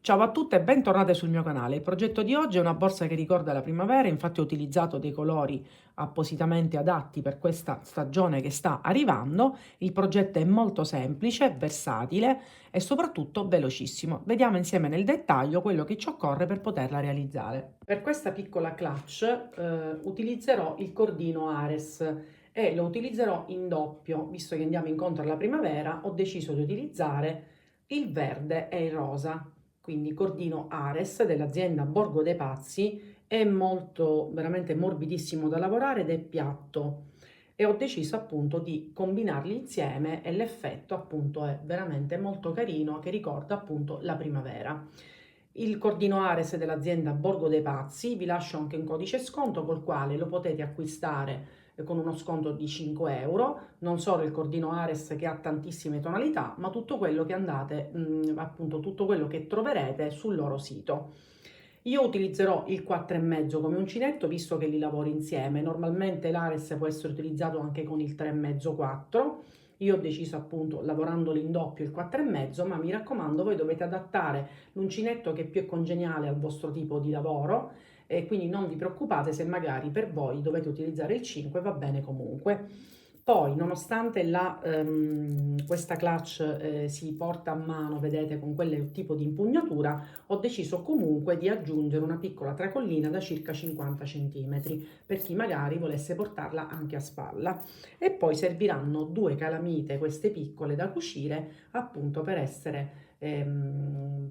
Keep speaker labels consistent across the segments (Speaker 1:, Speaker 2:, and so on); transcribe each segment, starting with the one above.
Speaker 1: Ciao a tutte e bentornate sul mio canale. Il progetto di oggi è una borsa che ricorda la primavera, infatti ho utilizzato dei colori appositamente adatti per questa stagione che sta arrivando. Il progetto è molto semplice, versatile e soprattutto velocissimo. Vediamo insieme nel dettaglio quello che ci occorre per poterla realizzare. Per questa piccola clutch utilizzerò il cordino Ares e lo utilizzerò in doppio. Visto che andiamo incontro alla primavera, ho deciso di utilizzare il verde e il rosa. Quindi cordino Ares dell'azienda Borgo dei Pazzi, è molto veramente morbidissimo da lavorare ed è piatto e ho deciso appunto di combinarli insieme e l'effetto appunto è veramente molto carino, che ricorda appunto la primavera. Il cordino Ares dell'azienda Borgo dei Pazzi, vi lascio anche un codice sconto col quale lo potete acquistare con uno sconto di 5 euro. Non solo il cordino Ares che ha tantissime tonalità, ma tutto quello che andate, appunto tutto quello che troverete sul loro sito. Io utilizzerò il 4,5 come uncinetto visto che li lavoro insieme. Normalmente l'Ares può essere utilizzato anche con il 3,5-4. Io ho deciso appunto, lavorandolo in doppio, il 4,5, ma mi raccomando, voi dovete adattare l'uncinetto che più è congeniale al vostro tipo di lavoro, e quindi non vi preoccupate se magari per voi dovete utilizzare il 5, va bene comunque. Poi, nonostante questa clutch si porta a mano, vedete, con quel tipo di impugnatura, ho deciso comunque di aggiungere una piccola tracollina da circa 50 cm, per chi magari volesse portarla anche a spalla. E poi serviranno due calamite, queste piccole da cucire, appunto per essere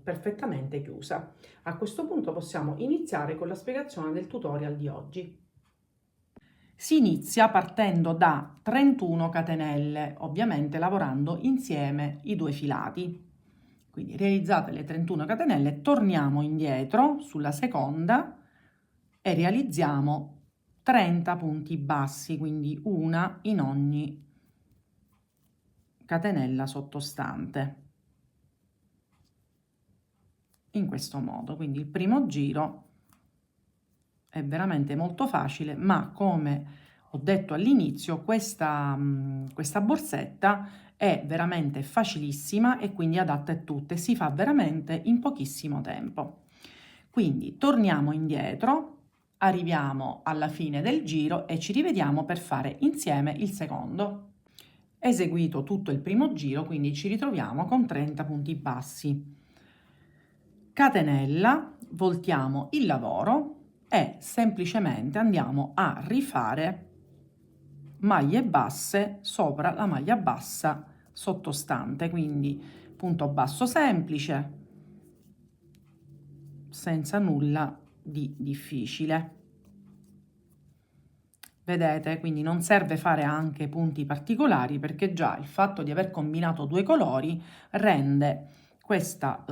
Speaker 1: perfettamente chiusa. A questo punto possiamo iniziare con la spiegazione del tutorial di oggi. Si inizia partendo da 31 catenelle, ovviamente lavorando insieme i due filati. Quindi realizzate le 31 catenelle, torniamo indietro sulla seconda e realizziamo 30 punti bassi, quindi una in ogni catenella sottostante. In questo modo, quindi il primo giro è veramente molto facile, ma come ho detto all'inizio, questa borsetta è veramente facilissima e quindi adatta a tutte, si fa veramente in pochissimo tempo. Quindi torniamo indietro, arriviamo alla fine del giro e ci rivediamo per fare insieme il secondo. Eseguito tutto il primo giro, quindi ci ritroviamo con 30 punti bassi. Catenella, voltiamo il lavoro e semplicemente andiamo a rifare maglie basse sopra la maglia bassa sottostante, quindi punto basso semplice, senza nulla di difficile. Vedete, quindi non serve fare anche punti particolari, perché già il fatto di aver combinato due colori rende questa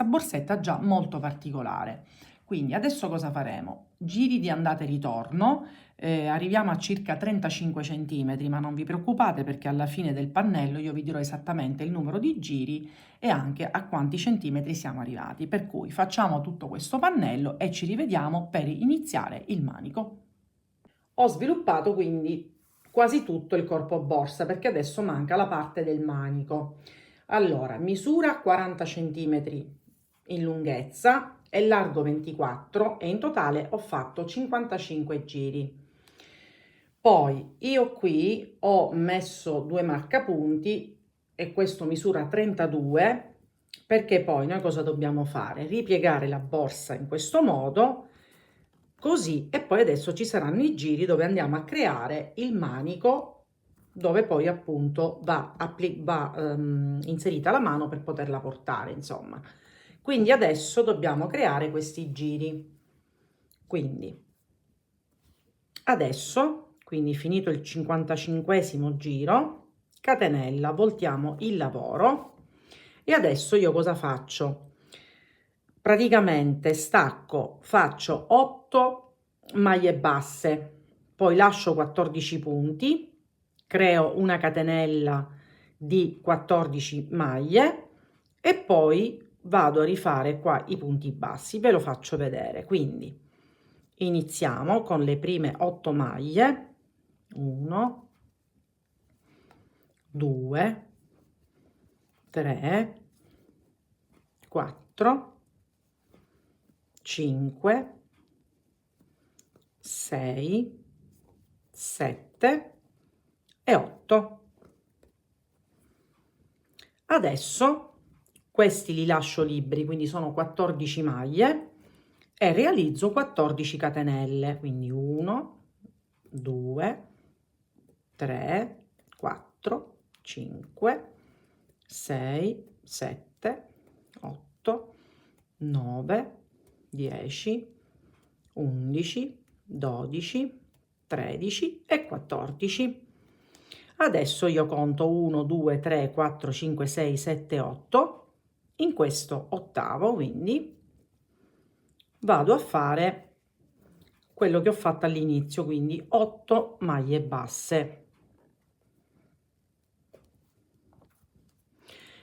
Speaker 1: borsetta già molto particolare. Quindi adesso cosa faremo? Giri di andata e ritorno, arriviamo a circa 35 cm, ma non vi preoccupate perché alla fine del pannello io vi dirò esattamente il numero di giri e anche a quanti centimetri siamo arrivati. Per cui facciamo tutto questo pannello e ci rivediamo per iniziare il manico. Ho sviluppato quindi quasi tutto il corpo borsa perché adesso manca la parte del manico. Allora, misura 40 cm in lunghezza e largo 24 e in totale ho fatto 55 giri. Poi io qui ho messo due marcapunti e questo misura 32, perché poi noi cosa dobbiamo fare? Ripiegare la borsa in questo modo, così, e poi adesso ci saranno i giri dove andiamo a creare il manico, dove poi appunto va inserita la mano per poterla portare, insomma. Quindi adesso dobbiamo creare questi giri. Quindi adesso, quindi finito il 55esimo giro, catenella, voltiamo il lavoro e adesso io cosa faccio? praticamente stacco, faccio 8 maglie basse, poi lascio 14 punti, creo una catenella di 14 maglie e poi vado a rifare qua i punti bassi, ve lo faccio vedere. Quindi iniziamo con le prime 8 maglie, 1, 2, 3, 4, 5, 6, 7 e 8. Adesso questi li lascio liberi, quindi sono 14 maglie e realizzo 14 catenelle, quindi 1, 2, 3, 4, 5, 6, 7, 8, 9, 10, 11, 12, 13 e 14. Adesso io conto 1, 2, 3, 4, 5, 6, 7, 8. In questo ottavo, quindi, vado a fare quello che ho fatto all'inizio, quindi 8 maglie basse.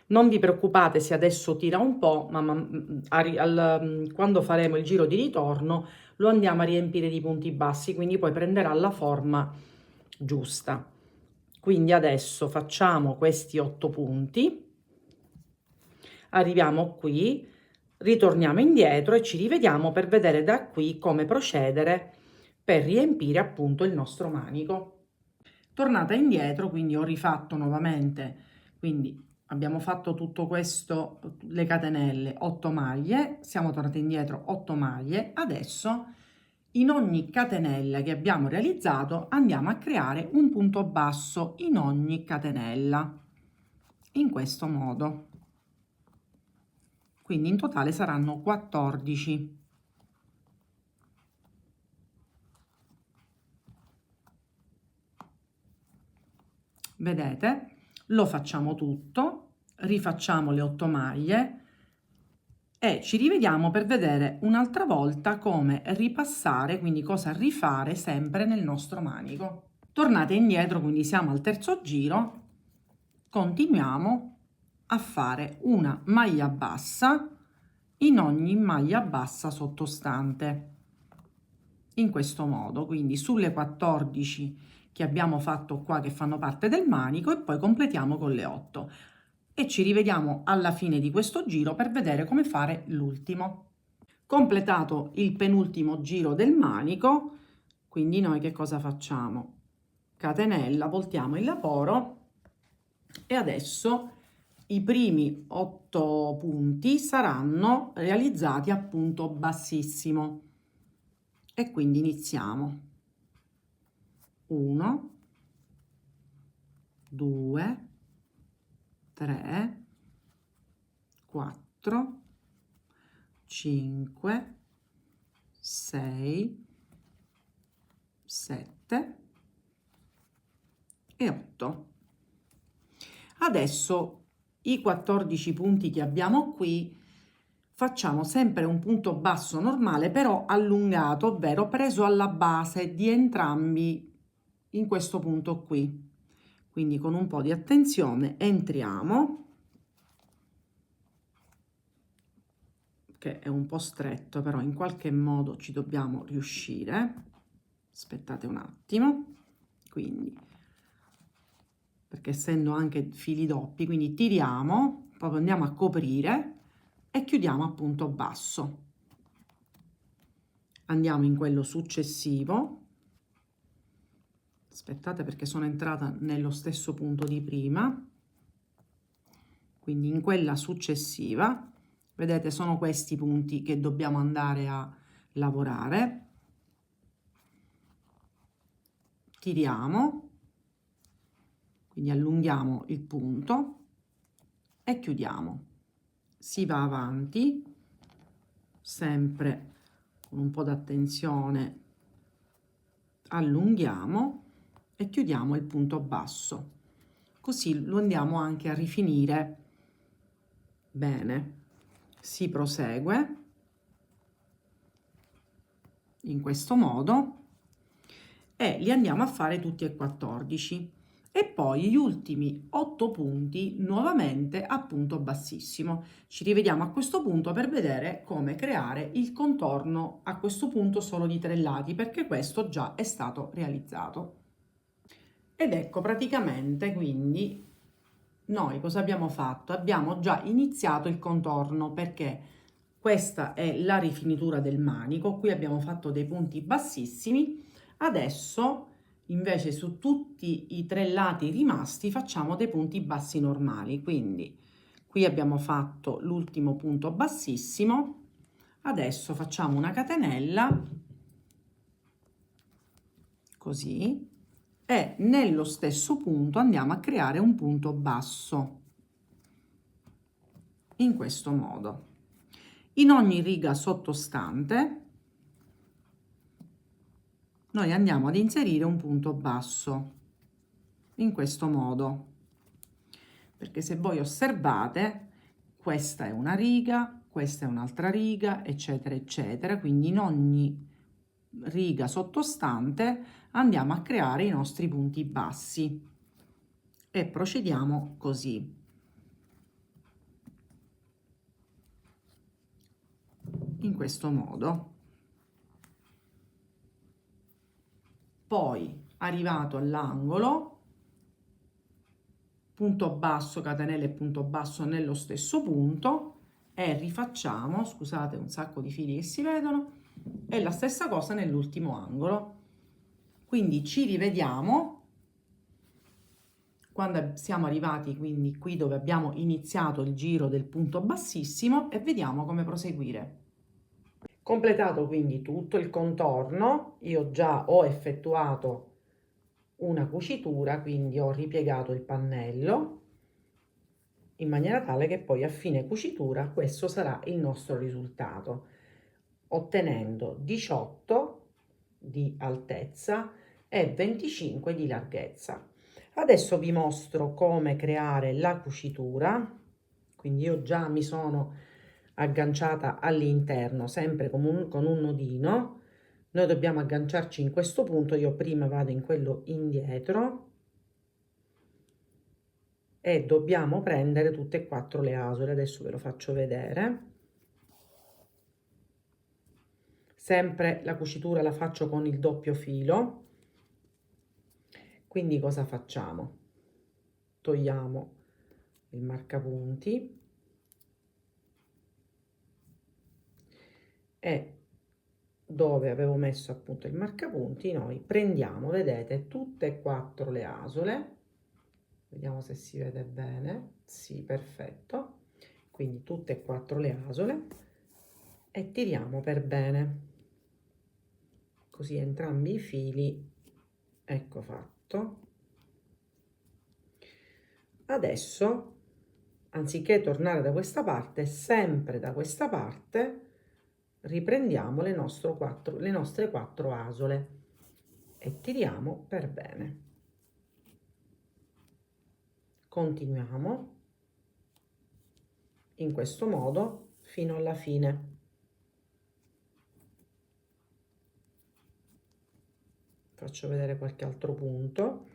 Speaker 1: Non vi preoccupate se adesso tira un po', ma quando faremo il giro di ritorno lo andiamo a riempire di punti bassi, quindi poi prenderà la forma giusta. Quindi adesso facciamo questi 8 punti, arriviamo qui, ritorniamo indietro e ci rivediamo per vedere da qui come procedere per riempire appunto il nostro manico. Tornata indietro, quindi ho rifatto nuovamente, quindi abbiamo fatto tutto questo, le catenelle, 8 maglie, siamo tornati indietro 8 maglie, adesso in ogni catenella che abbiamo realizzato andiamo a creare un punto basso in ogni catenella, in questo modo. Quindi in totale saranno 14. Vedete? Lo facciamo tutto, rifacciamo le 8 maglie e ci rivediamo per vedere un'altra volta come ripassare, quindi cosa rifare sempre nel nostro manico. Tornate indietro, quindi siamo al terzo giro, continuiamo a fare una maglia bassa in ogni maglia bassa sottostante, in questo modo, quindi sulle 14 che abbiamo fatto qua che fanno parte del manico e poi completiamo con le 8 e ci rivediamo alla fine di questo giro per vedere come fare l'ultimo. Completato il penultimo giro del manico, quindi noi che cosa facciamo? Catenella, voltiamo il lavoro e adesso i primi 8 punti saranno realizzati a punto bassissimo e quindi iniziamo. 1, 2, 3, 4, 5, 6, 7 e 8. Adesso i 14 punti che abbiamo qui facciamo sempre un punto basso normale, però allungato, ovvero preso alla base di entrambi in questo punto qui. Quindi con un po' di attenzione entriamo, che è un po' stretto, però in qualche modo ci dobbiamo riuscire. Aspettate un attimo, quindi, perché essendo anche fili doppi, quindi tiriamo, poi andiamo a coprire e chiudiamo a punto basso. Andiamo in quello successivo. Aspettate perché sono entrata nello stesso punto di prima, quindi in quella successiva, vedete, sono questi punti che dobbiamo andare a lavorare. Tiriamo, quindi allunghiamo il punto e chiudiamo. Si va avanti, sempre con un po' d'attenzione, allunghiamo e chiudiamo il punto basso, così lo andiamo anche a rifinire bene. Si prosegue, in questo modo, e li andiamo a fare tutti e 14, e poi gli ultimi 8 punti nuovamente a punto bassissimo. Ci rivediamo a questo punto per vedere come creare il contorno, a questo punto solo di 3 lati, perché questo già è stato realizzato. Ed ecco praticamente, quindi noi cosa abbiamo fatto? Abbiamo già iniziato il contorno, perché questa è la rifinitura del manico. Qui abbiamo fatto dei punti bassissimi. Adesso invece su tutti i 3 lati rimasti facciamo dei punti bassi normali. Quindi qui abbiamo fatto l'ultimo punto bassissimo. Adesso facciamo una catenella così, e nello stesso punto andiamo a creare un punto basso in questo modo. In ogni riga sottostante noi andiamo ad inserire un punto basso in questo modo, perché se voi osservate, questa è una riga, questa è un'altra riga, eccetera eccetera, quindi in ogni riga sottostante andiamo a creare i nostri punti bassi e procediamo così. In questo modo. Poi arrivato all'angolo, punto basso, catenella e punto basso nello stesso punto, e rifacciamo, scusate un sacco di fili che si vedono, e la stessa cosa nell'ultimo angolo. Quindi ci rivediamo quando siamo arrivati, quindi qui dove abbiamo iniziato il giro del punto bassissimo, e vediamo come proseguire. Completato quindi tutto il contorno, io già ho effettuato una cucitura, quindi ho ripiegato il pannello in maniera tale che poi a fine cucitura questo sarà il nostro risultato, ottenendo 18 di altezza e 25 di larghezza. Adesso vi mostro come creare la cucitura, quindi io già mi sono agganciata all'interno sempre con un nodino. Noi dobbiamo agganciarci in questo punto, io prima vado in quello indietro e dobbiamo prendere tutte e 4 le asole. Adesso ve lo faccio vedere. Sempre la cucitura la faccio con il doppio filo, quindi cosa facciamo? Togliamo il marcapunti e dove avevo messo appunto il marcapunti noi prendiamo, vedete, tutte e 4 le asole. Vediamo se si vede bene. Sì, perfetto. Quindi tutte e 4 le asole e tiriamo per bene, così entrambi i fili, ecco fatto. Adesso, anziché tornare da questa parte, sempre da questa parte riprendiamo le nostre 4 asole e tiriamo per bene. Continuiamo in questo modo fino alla fine. Faccio vedere qualche altro punto.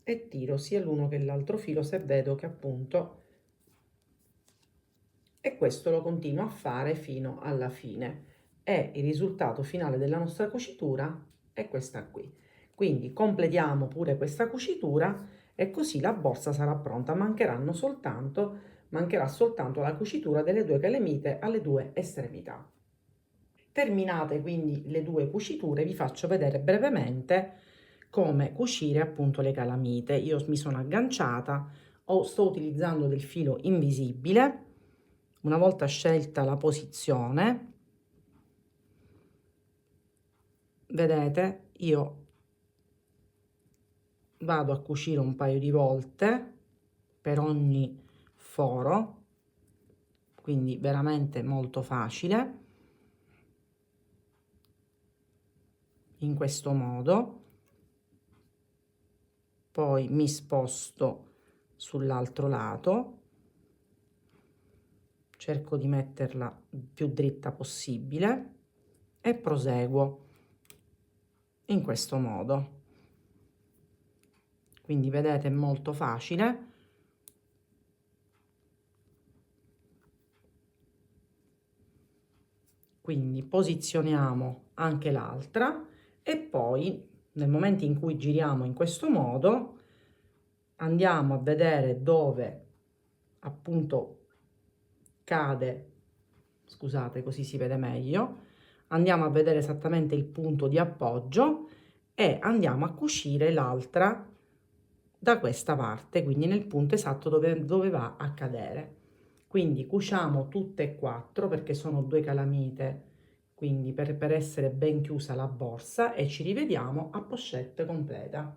Speaker 1: E tiro sia l'uno che l'altro filo se vedo che appunto, e questo lo continuo a fare fino alla fine, e il risultato finale della nostra cucitura è questa qui. Quindi completiamo pure questa cucitura e così la borsa sarà pronta. Mancherà soltanto la cucitura delle 2 calamite alle 2 estremità. Terminate quindi le 2 cuciture, vi faccio vedere brevemente come cucire appunto le calamite. Io mi sono agganciata, sto utilizzando del filo invisibile. Una volta scelta la posizione, vedete, io vado a cucire un paio di volte per ogni foro, quindi veramente molto facile, in questo modo. Poi mi sposto sull'altro lato cerco di metterla più dritta possibile e proseguo in questo modo. Quindi vedete, è molto facile. Quindi posizioniamo anche l'altra e poi nel momento in cui giriamo in questo modo andiamo a vedere dove appunto cade, scusate, così si vede meglio, andiamo a vedere esattamente il punto di appoggio e andiamo a cucire l'altra da questa parte, quindi nel punto esatto dove va a cadere. Quindi cuciamo tutte e quattro perché sono 2 calamite, quindi per essere ben chiusa la borsa, e ci rivediamo a pochette completa.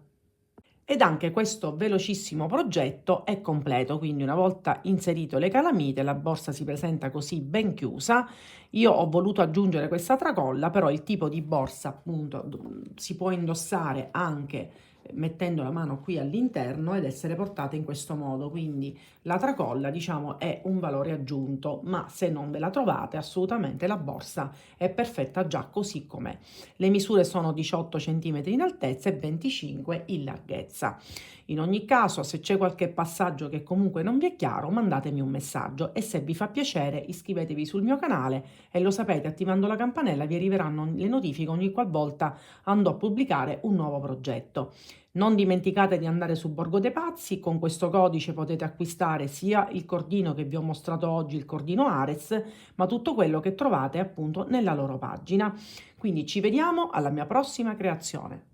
Speaker 1: Ed anche questo velocissimo progetto è completo, quindi una volta inserito le calamite la borsa si presenta così ben chiusa. Io ho voluto aggiungere questa tracolla, però il tipo di borsa appunto si può indossare anche mettendo la mano qui all'interno ed essere portata in questo modo, quindi la tracolla diciamo è un valore aggiunto, ma se non ve la trovate assolutamente la borsa è perfetta già così com'è. Le misure sono 18 cm in altezza e 25 in larghezza. In ogni caso, se c'è qualche passaggio che comunque non vi è chiaro, mandatemi un messaggio e se vi fa piacere iscrivetevi sul mio canale e lo sapete, attivando la campanella vi arriveranno le notifiche ogni qualvolta andrò a pubblicare un nuovo progetto. Non dimenticate di andare su Borgo dei Pazzi, con questo codice potete acquistare sia il cordino che vi ho mostrato oggi, il cordino Ares, ma tutto quello che trovate appunto nella loro pagina. Quindi ci vediamo alla mia prossima creazione.